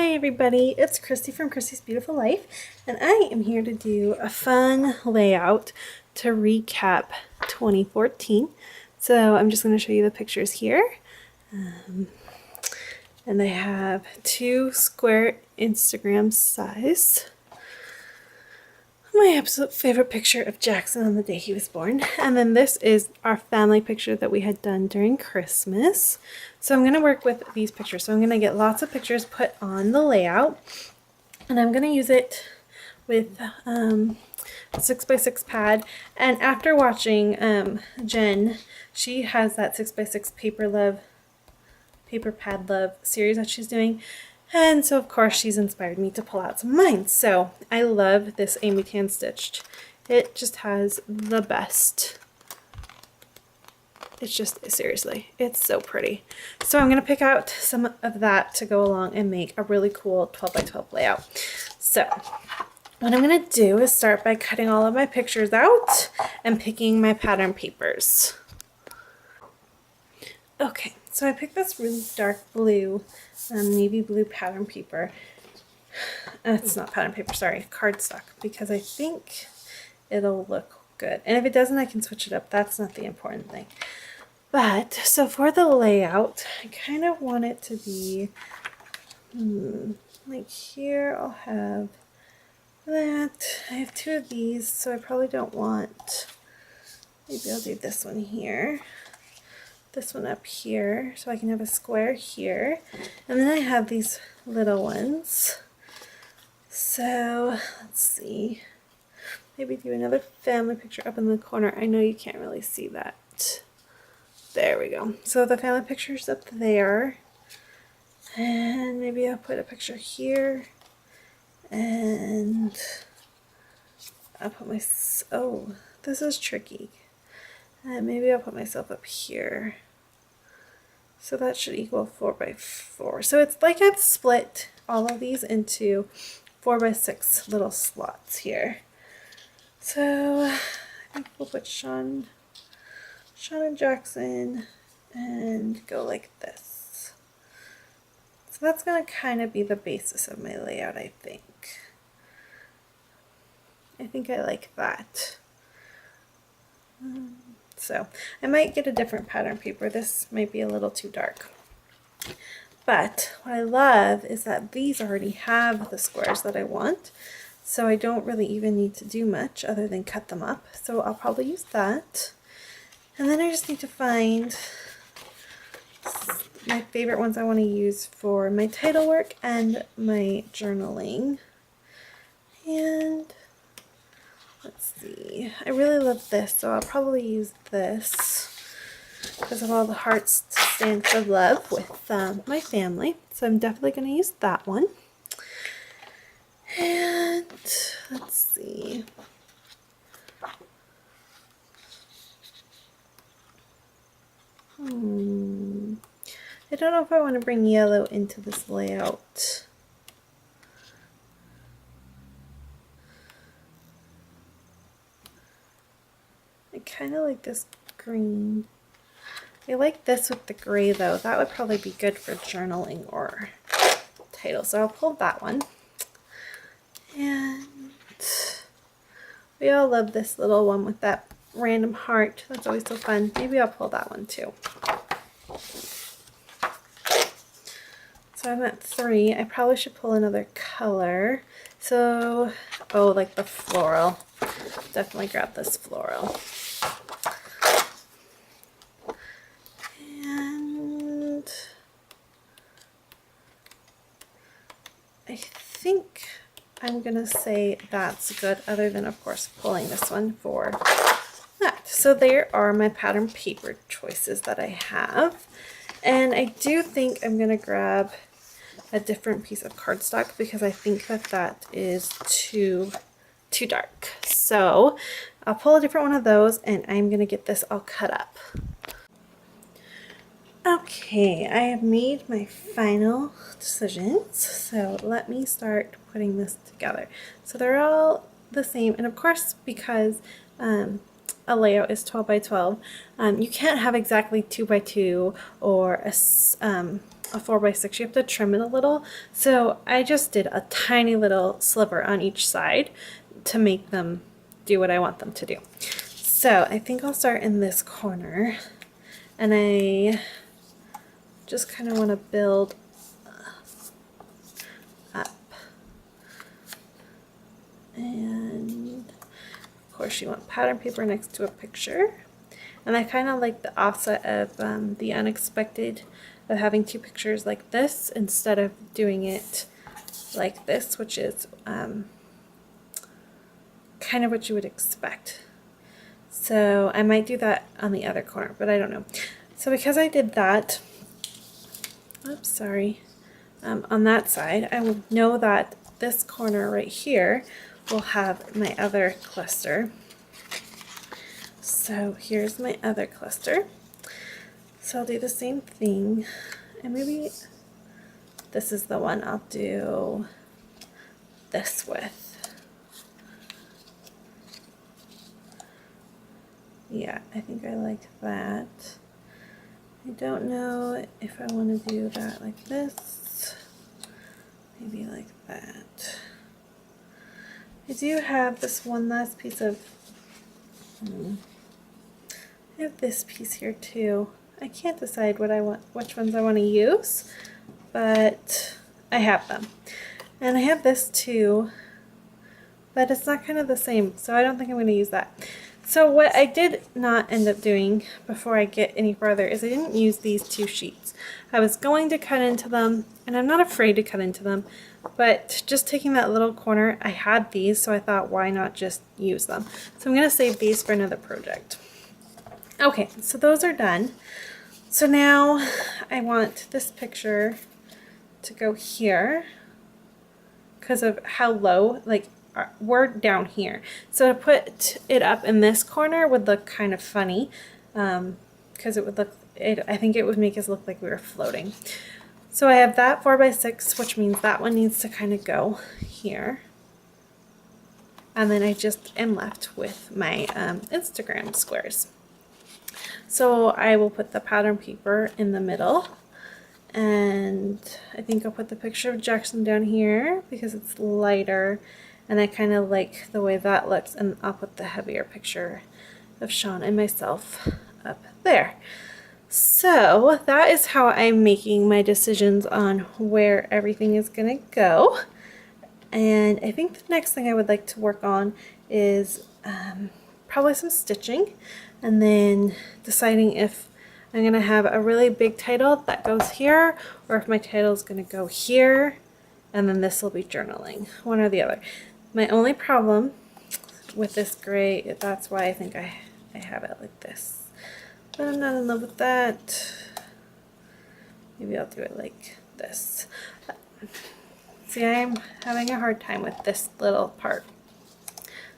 Hi everybody, it's Christy from Christy's Beautiful Life, and I am here to do a fun layout to recap 2014. So I'm just going to show you the pictures here. And I have two square Instagram size. My absolute favorite picture of Jackson on the day he was born. And then this is our family picture that we had done during Christmas. So I'm going to work with these pictures. So I'm going to get lots of pictures put on the layout. And I'm going to use it with a 6x6 pad. And after watching Jen, she has that 6x6 paper pad love series that she's doing. And so of course she's inspired me to pull out some of mine. So I love this Amy Tan Stitched. It just has the best. It's just, seriously, it's so pretty. So I'm going to pick out some of that to go along and make a really cool 12x12 layout. So what I'm going to do is start by cutting all of my pictures out and picking my pattern papers. Okay, so I picked this really dark blue, navy blue pattern paper. It's not pattern paper, sorry, cardstock, because I think it'll look good. And if it doesn't, I can switch it up. That's not the important thing. But, so for the layout, I kind of want it to be, like here I'll have that. I have two of these, so I probably don't want, maybe I'll do this one here. This one up here, so I can have a square here, and then I have these little ones. So let's see, maybe do another family picture up in the corner. I know you can't really see that. There we go. So the family picture's up there, and maybe I'll put a picture here, and I'll put my, oh, this is tricky. Maybe I'll put myself up here. So that should equal 4x4. So it's like I've split all of these into 4x6 little slots here. So I think we'll put Sean and Jackson and go like this. So that's going to kind of be the basis of my layout, I think. I think I like that. So I might get a different pattern paper. This might be a little too dark. But what I love is that these already have the squares that I want. So I don't really even need to do much other than cut them up. So I'll probably use that. And then I just need to find my favorite ones I want to use for my title work and my journaling. And let's see, I really love this, so I'll probably use this because of all the hearts to stand for love with my family. So I'm definitely going to use that one. And let's see. I don't know if I want to bring yellow into this layout. I kind of like this green. I like this with the gray though. That would probably be good for journaling or title. So I'll pull that one. And we all love this little one with that random heart. That's always so fun. Maybe I'll pull that one too. So I'm at 3. I probably should pull another color. So, oh, like the floral. Definitely grab this floral. And I think I'm gonna say that's good, other than of course pulling this one for that. So there are my pattern paper choices that I have. And I do think I'm gonna grab a different piece of cardstock because I think that that is too dark. So I'll pull a different one of those and I'm gonna get this all cut up. Okay, I have made my final decisions, so let me start putting this together. So they're all the same, and of course because a layout is 12 by 12, you can't have exactly 2 by 2 or a 4 by 6. You have to trim it a little. So I just did a tiny little sliver on each side to make them do what I want them to do. So I think I'll start in this corner, and I just kind of want to build up. And of course you want pattern paper next to a picture. And I kind of like the offset of the unexpected of having two pictures like this instead of doing it like this, which is kind of what you would expect. So I might do that on the other corner, but I don't know. So because I did that, oops, sorry, on that side, I will know that this corner right here will have my other cluster. So here's my other cluster. So I'll do the same thing, and maybe this is the one I'll do this with. Yeah, I think I like that. I don't know if I want to do that like this. Maybe like that. I do have this one last piece of, I have this piece here too. I can't decide what I want, which ones I want to use, but I have them. And I have this too, but it's not kind of the same, so I don't think I'm going to use that. So what I did not end up doing before I get any further is I didn't use these two sheets. I was going to cut into them, and I'm not afraid to cut into them, but just taking that little corner, I had these, so I thought why not just use them. So I'm going to save these for another project. Okay, so those are done. So now I want this picture to go here because of how low, like, we're down here. So to put it up in this corner would look kind of funny because it would look, I think it would make us look like we were floating. So I have that 4 by 6, which means that one needs to kind of go here. And then I just am left with my Instagram squares. So I will put the pattern paper in the middle, and I think I'll put the picture of Jackson down here because it's lighter and I kind of like the way that looks, and I'll put the heavier picture of Sean and myself up there. So that is how I'm making my decisions on where everything is going to go. And I think the next thing I would like to work on is probably some stitching, and then deciding if I'm going to have a really big title that goes here, or if my title is going to go here, and then this will be journaling, one or the other. My only problem with this gray, that's why I think I have it like this. But I'm not in love with that. Maybe I'll do it like this. See, I'm having a hard time with this little part.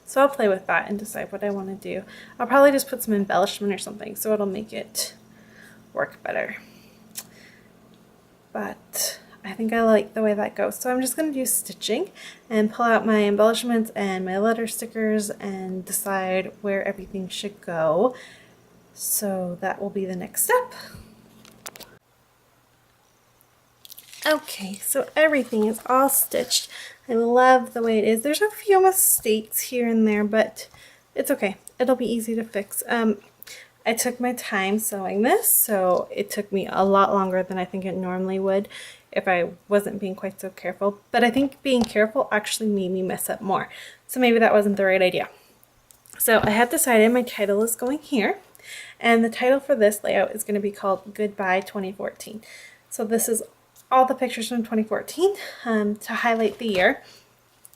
So I'll play with that and decide what I want to do. I'll probably just put some embellishment or something so it'll make it work better. But I think I like the way that goes. So I'm just going to do stitching and pull out my embellishments and my letter stickers and decide where everything should go. So that will be the next step. Okay, so everything is all stitched. I love the way it is. There's a few mistakes here and there, but it's okay. It'll be easy to fix. I took my time sewing this, so it took me a lot longer than I think it normally would if I wasn't being quite so careful. But I think being careful actually made me mess up more. So maybe that wasn't the right idea. So I have decided my title is going here, and the title for this layout is going to be called Goodbye 2014. So this is all the pictures from 2014 to highlight the year.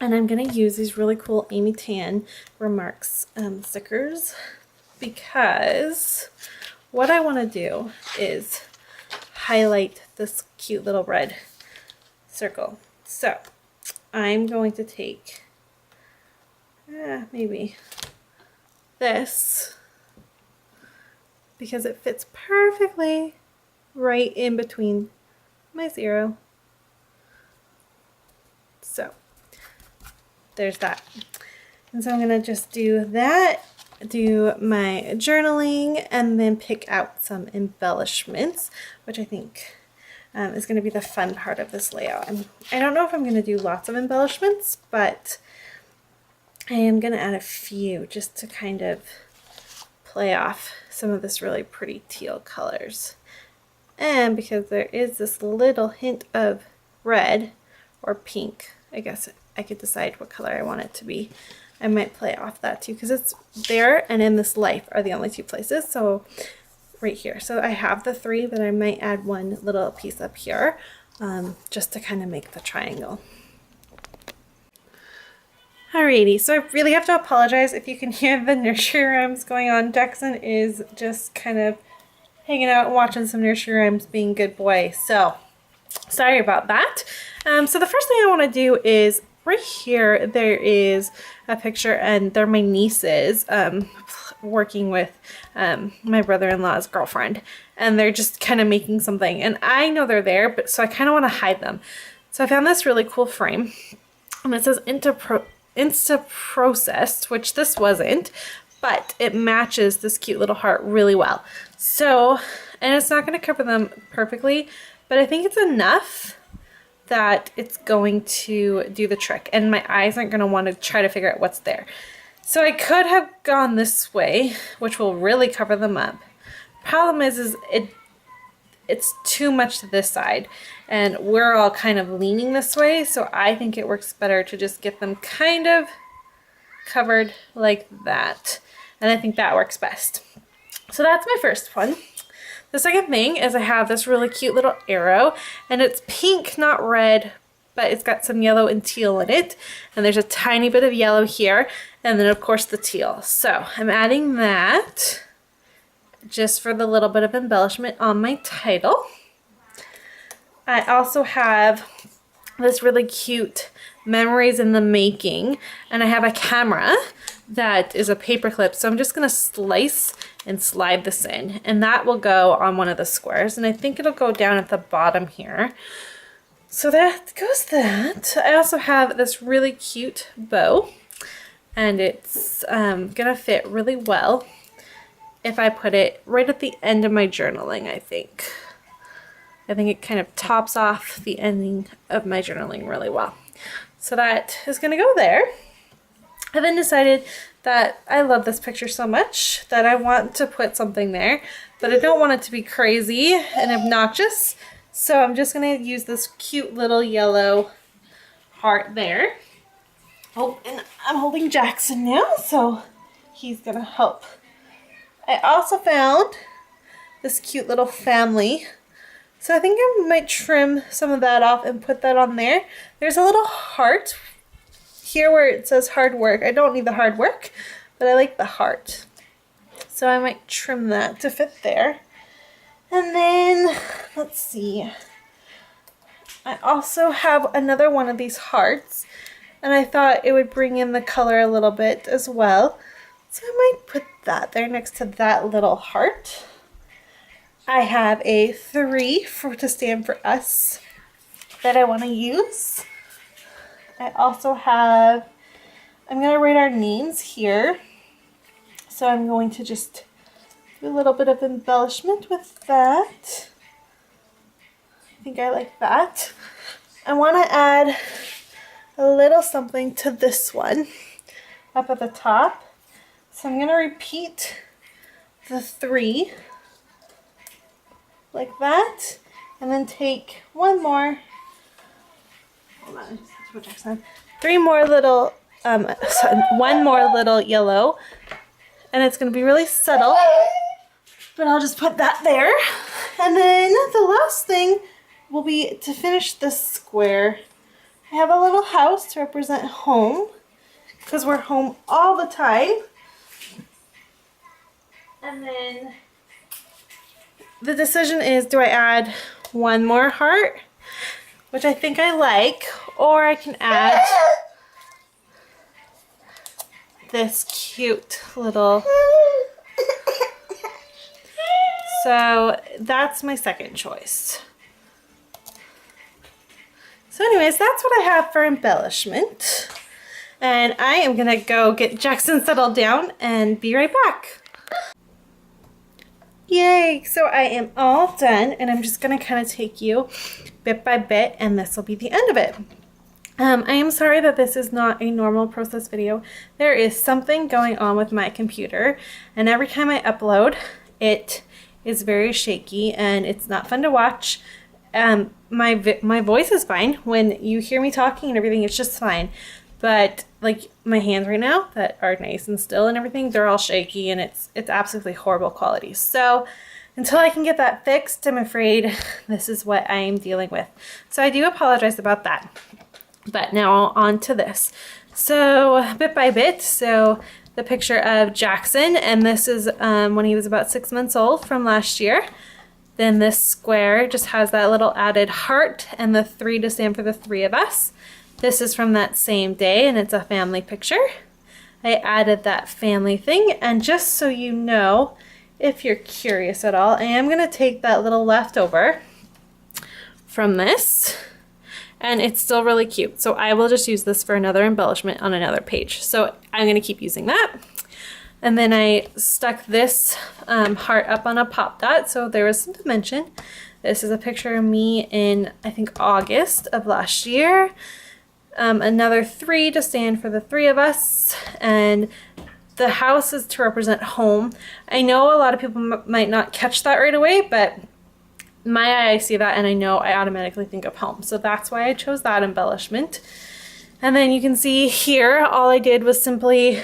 And I'm going to use these really cool Amy Tan Remarks stickers, because what I want to do is highlight this cute little red circle. So I'm going to take maybe this, because it fits perfectly right in between my 0. So there's that. And so I'm going to just do that do my journaling and then pick out some embellishments, which I think is going to be the fun part of this layout. I don't know if I'm going to do lots of embellishments, but I am going to add a few just to kind of play off some of this really pretty teal colors. And because there is this little hint of red or pink, I guess I could decide what color I want it to be. I might play off that too, because it's there and in this life are the only two places. So right here. So I have the three, but I might add one little piece up here just to kind of make the triangle. Alrighty, so I really have to apologize if you can hear the nursery rhymes going on. Jackson is just kind of hanging out and watching some nursery rhymes, being a good boy. So sorry about that. So the first thing I want to do is right here, there is a picture and they're my nieces working with my brother-in-law's girlfriend. And they're just kind of making something. And I know they're there, but so I kind of want to hide them. So I found this really cool frame. And it says Insta Processed, which this wasn't, but it matches this cute little heart really well. So, and it's not going to cover them perfectly, but I think it's enough that it's going to do the trick, and my eyes aren't going to want to try to figure out what's there. So I could have gone this way, which will really cover them up. Problem is it's too much to this side, and we're all kind of leaning this way, so I think it works better to just get them kind of covered like that, and I think that works best. So that's my first one. The second thing is I have this really cute little arrow, and it's pink, not red, but it's got some yellow and teal in it, and there's a tiny bit of yellow here, and then of course the teal. So I'm adding that just for the little bit of embellishment on my title. I also have this really cute memories in the making, and I have a camera that is a paper clip, so I'm just going to slice and slide this in, and that will go on one of the squares, and I think it'll go down at the bottom here. So that goes that. I also have this really cute bow, and it's gonna fit really well if I put it right at the end of my journaling, I think. I think it kind of tops off the ending of my journaling really well. So that is gonna go there. I then decided that I love this picture so much that I want to put something there, but I don't want it to be crazy and obnoxious. So I'm just gonna use this cute little yellow heart there. Oh, and I'm holding Jackson now, so he's gonna help. I also found this cute little family. So I think I might trim some of that off and put that on there. There's a little heart here where it says hard work. I don't need the hard work, but I like the heart. So I might trim that to fit there. And then, let's see. I also have another one of these hearts, and I thought it would bring in the color a little bit as well. So I might put that there next to that little heart. I have a 3 to stand for us that I want to use. I also have, I'm going to write our names here. So I'm going to just do a little bit of embellishment with that. I think I like that. I want to add a little something to this one up at the top. So I'm going to repeat the 3 like that, and then take one more, hold on, let's put Jackson, 3 more little, one more little yellow, and it's going to be really subtle, but I'll just put that there. And then the last thing will be to finish this square. I have a little house to represent home, because we're home all the time. And then the decision is, do I add one more heart, which I think I like, or I can add this cute little, so that's my second choice. So anyways, that's what I have for embellishment. and I am gonna go get Jackson settled down and be right back. Yay! So I am all done, and I'm just gonna kind of take you bit by bit, and this will be the end of it. I am sorry that this is not a normal process video. There is something going on with my computer, and every time I upload, it is very shaky and it's not fun to watch. My voice is fine. When you hear me talking and everything, it's just fine. But like my hands right now that are nice and still and everything, they're all shaky, and it's absolutely horrible quality. So until I can get that fixed, I'm afraid this is what I am dealing with. So I do apologize about that. But now on to this. So bit by bit, so the picture of Jackson, and this is when he was about 6 months old from last year. Then this square just has that little added heart and the 3 to stand for the 3 of us. This is from that same day, and it's a family picture. I added that family thing, and just so you know, if you're curious at all, I am going to take that little leftover from this, and it's still really cute. So I will just use this for another embellishment on another page. So I'm going to keep using that. And then I stuck this heart up on a pop dot, so there was some dimension. This is a picture of me in, I think, August of last year. Another 3 to stand for the 3 of us, and the house is to represent home. I know a lot of people might not catch that right away, but my eye, I see that and I know I automatically think of home. So that's why I chose that embellishment. And then you can see here, all I did was simply,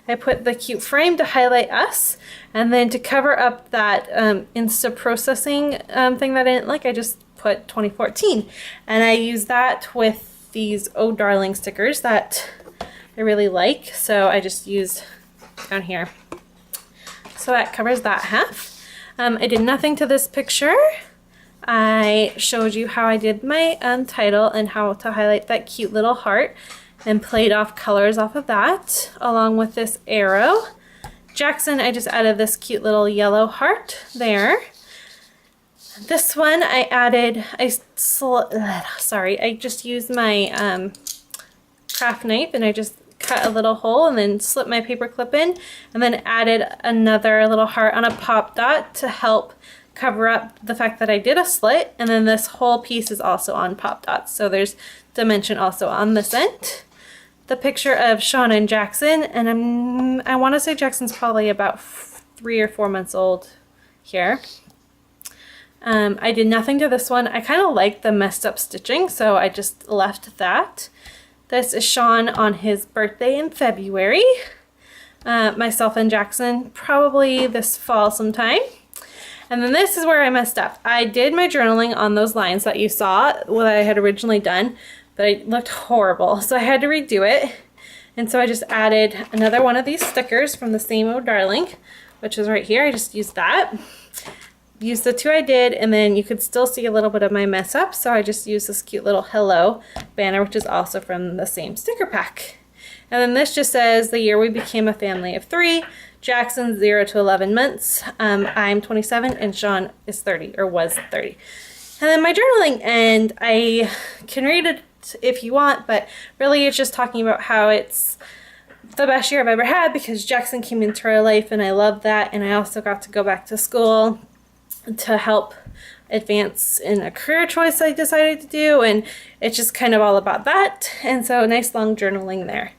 I put the cute frame to highlight us, and then to cover up that Insta processing thing that I didn't like, I just put 2014. And I used that with these Oh Darling stickers that I really like. So I just used down here. So that covers that half. I did nothing to this picture. I showed you how I did my title and how to highlight that cute little heart, and played off colors off of that, along with this arrow. Jackson, I just added this cute little yellow heart there. This one I added, I just used my craft knife, and I just cut a little hole and then slipped my paper clip in, and then added another little heart on a pop dot to help cover up the fact that I did a slit. And then this whole piece is also on pop dots, so there's dimension also on this end. The picture of Shauna and Jackson, and I want to say Jackson's probably about 3 or 4 months old here. I did nothing to this one. I kind of like the messed up stitching, so I just left that. This is Sean on his birthday in February. Myself and Jackson probably this fall sometime. And then this is where I messed up. I did my journaling on those lines that you saw, what I had originally done, but it looked horrible. So I had to redo it. And so I just added another one of these stickers from the same Oh Darling, which is right here. I just used that. Used the 2 I did, and then you could still see a little bit of my mess up. So I just used this cute little hello banner, which is also from the same sticker pack. And then this just says the year we became a family of 3. Jackson's 0 to 11 months. I'm 27 and Sean is 30, or was 30. And then my journaling, and I can read it if you want, but really it's just talking about how it's the best year I've ever had because Jackson came into our life, and I love that. And I also got to go back to school to help advance in a career choice I decided to do, and it's just kind of all about that. And so nice long journaling there.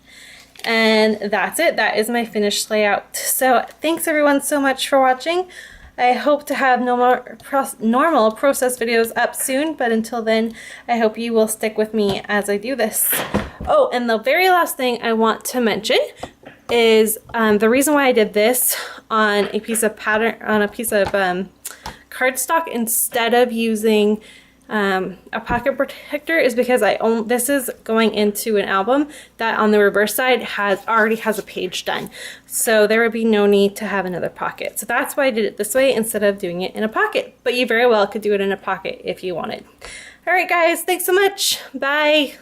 And that's it. That is my finished layout. So thanks everyone so much for watching. I hope to have normal process videos up soon, but until then, I hope you will stick with me as I do this. Oh, and the very last thing I want to mention is the reason why I did this on a piece of cardstock instead of using a pocket protector is because this is going into an album that on the reverse side already has a page done, so there would be no need to have another pocket. So that's why I did it this way instead of doing it in a pocket, but you very well could do it in a pocket if you wanted. All right guys, thanks so much. Bye.